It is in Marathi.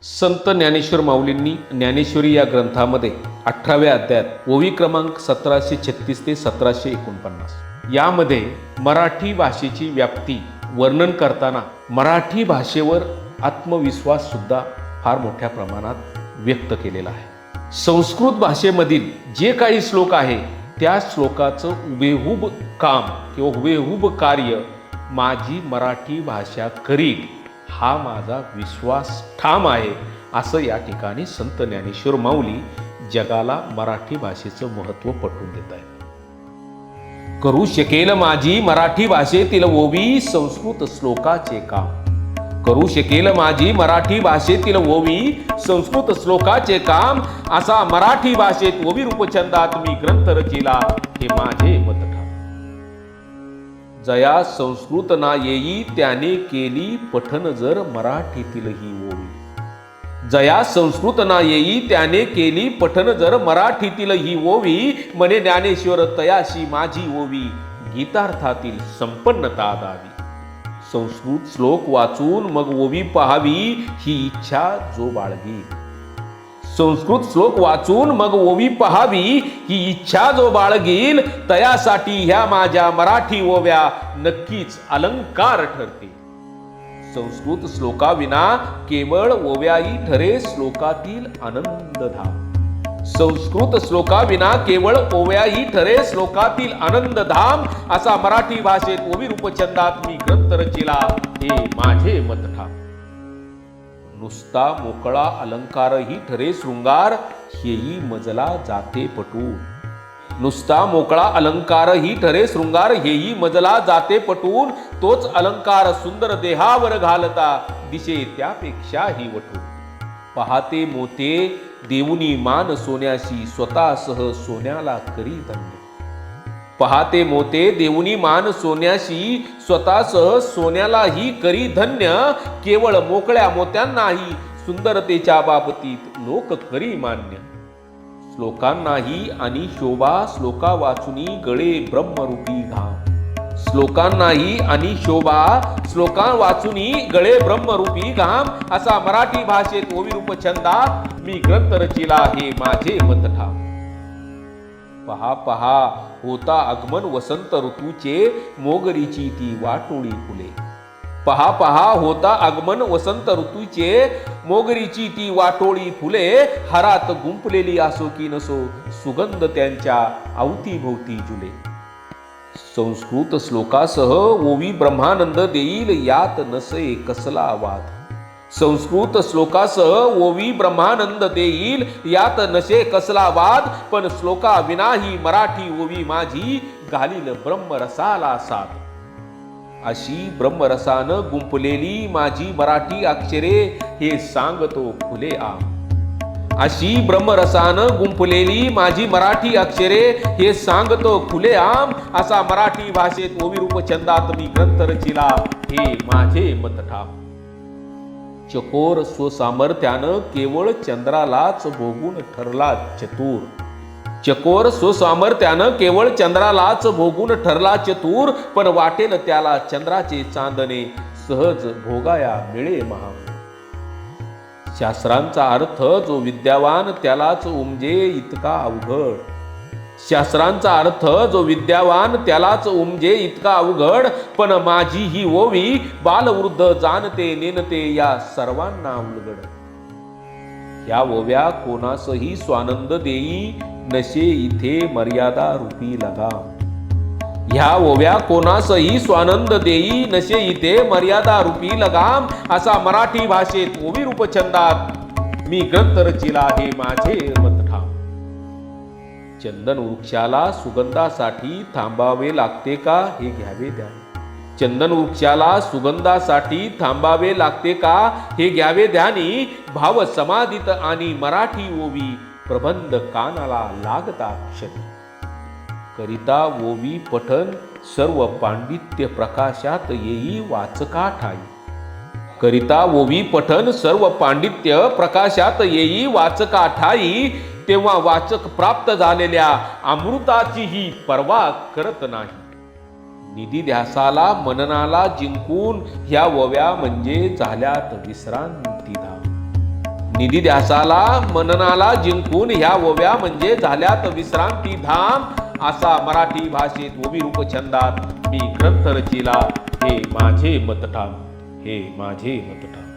संत ज्ञानेश्वर माऊलींनी ज्ञानेश्वरी या ग्रंथामध्ये 18व्या अध्यायात ओवी क्रमांक 1736 ते 1749 यामध्ये मराठी भाषेची व्याप्ती वर्णन करताना मराठी भाषेवर आत्मविश्वास सुद्धा फार मोठ्या प्रमाणात व्यक्त केलेला आहे. संस्कृत भाषेमधील जे काही श्लोक आहे त्या श्लोकाचं हुबेहूब काम किंवा हुबेहूब कार्य माझी मराठी भाषा करील हा माझा विश्वास ठाम आहे, असं या ठिकाणी संत ज्ञानेश्वर माऊली जगाला मराठी भाषेचं महत्त्व पटवून देत आहेत. करू शकेल माझी मराठी भाषेतील ओवी संस्कृत श्लोकाचे काम. करू शकेल माझी मराठी भाषेतील ओवी संस्कृत श्लोकाचे काम, असा मराठी भाषेत ओवी रूपछंदात मी ग्रंथ रचिला हे माझे मत ठाम. जया संस्कृत ना येई त्याने केली पठन जर मराठीतील ही ओवी. जया संस्कृत ना येई त्याने केली पठन जर मराठीतील ही ओवी, म्हणे ज्ञानेश्वर तयाशी माझी ओवी गीतार्थातील संपन्नता दावी. संस्कृत श्लोक वाचून मग ओवी पहावी ही इच्छा जो बाळगी. संस्कृत श्लोक वाचून मग ओवी पहावी ही इच्छा जो बाळगील, तयासाठी ह्या माझ्या मराठी ओव्या नक्कीच अलंकार ठरतील. संस्कृत श्लोकाविना केवळ ओव्याही ठरे श्लोकातील आनंदधाम. संस्कृत श्लोकाविना केवळ ओव्याही ठरे श्लोकातील आनंदधाम, असा मराठी भाषेत ओवी रूपछंदात मी ग्रंथ रचिला हे माझे मत ठाम. नुसता मोकळा अलंकारही ठरे शृंगार हेही मजला जाते पटून. नुसता मोकळा अलंकारही ठरे शृंगार हेही मजला जाते पटून. तोच अलंकार सुंदर देहावर घालता दिशे त्यापेक्षाही वटून. पहाते मोते देऊनी मान सोन्याशी स्वतःसह सोन्याला करी धन्य. पहाते मोते देऊनी मान सोन्याशी स्वतःसह सोन्यालाही करी धन्य. केवळ मोकळ्या मोत्यांनाही सुंदरतेच्या बाबतीत लोक करी मान्य. श्लोकांनाही आणि शोभा श्लोका वाचुनी गळे ब्रह्मरूपी घाम. श्लोकांनाही आणि शोभा श्लोकां वाचुनी गळे ब्रह्मरूपी घाम, असा मराठी भाषेत ओवी रूपछंदात मी ग्रंथ रचिला हे माझे मत ठाम. पहा पहा होता आगमन वसंत ऋतूचे मोगरीची ती वाटोळी फुले. पहा पहा होता आगमन वसंत ऋतूचे मोगरीची ती वाटोळी फुले. हारात गुंपलेली असो की नसो सुगंध त्यांच्या अवतीभोवती जुले. संस्कृत श्लोकासह ओवी ब्रह्मानंद देईल यात नसे कसला वाद. संस्कृत श्लोकासह ओवी ब्रह्मानंद देईल यात नसे कसला वाद. पण श्लोका विनाही मराठी ओवी माझी घालील ब्रह्मरसाला साथ. अशी ब्रह्मरसानं गुंपलेली माझी मराठी अक्षरे हे सांगतो खुले आम. अशी ब्रह्मरसानं गुंफलेली माझी मराठी अक्षरे हे सांगतो खुले आम, असा मराठी भाषेत ओवी रूपछंदात मी ग्रंथ रचिला हे माझे मत ठाम. चकोर स्वसामर्थ्यानं केवळ चंद्रालाच भोगून ठरला चतुर. चकोर स्वसामर्थ्यानं केवळ चंद्रालाच भोगून ठरला चतुर. पण वाटेल त्याला चंद्राचे चांदणे सहज भोगाया मिळे महा. शास्त्रांचा अर्थ जो विद्यावान त्यालाच उमजे इतका अवघड. शास्त्रांचा अर्थ जो विद्यावान त्यालाच उमजे इतका अवघड. पण माझी ही ओवी बालवृद्ध जाणते नेनते या सर्वांना उलगड. या ओव्या कोणासही स्वानंद देई नशे इथे मर्यादा रूपी लगाम. ह्या ओव्या कोणासही स्वानंद देई नशे इथे मर्यादा रूपी लगाम, असा मराठी भाषेत ओवी रूपछंदात मी ग्रंथ रचिला हे माझे मत ठाम. चंदन वृक्षाला सुगंधासाठी थांबावे लागते का हे घ्यावे ध्यानी. चंदन वृक्षाला सुगंधासाठी थांबावे लागते का हे घ्यावे ध्यानी. भाव समाधीत आणि मराठी ओवी प्रबंध कानाला लागता क्षणी. करिता ओवी पठन सर्व पांडित्य प्रकाशात येई वाचका ठाई. करिता ओवी पठन सर्व पांडित्य प्रकाशात येई वाचका ठाई. तेव्हा वाचक प्राप्त झालेल्या अमृताची ही पर्वा करत नाही. निधी ध्यासाला मननाला जिंकून ह्या ओव्या म्हणजे झाल्यात विश्रांतीधाम. निधी ध्यासाला मननाला जिंकून ह्या ओव्या म्हणजे झाल्यात विश्रांती धाम. असा मराठी भाषेत ओवी रूप छंदात मी ग्रंथ रचिला. हे माझे मतठाम, हे माझे मतठाम.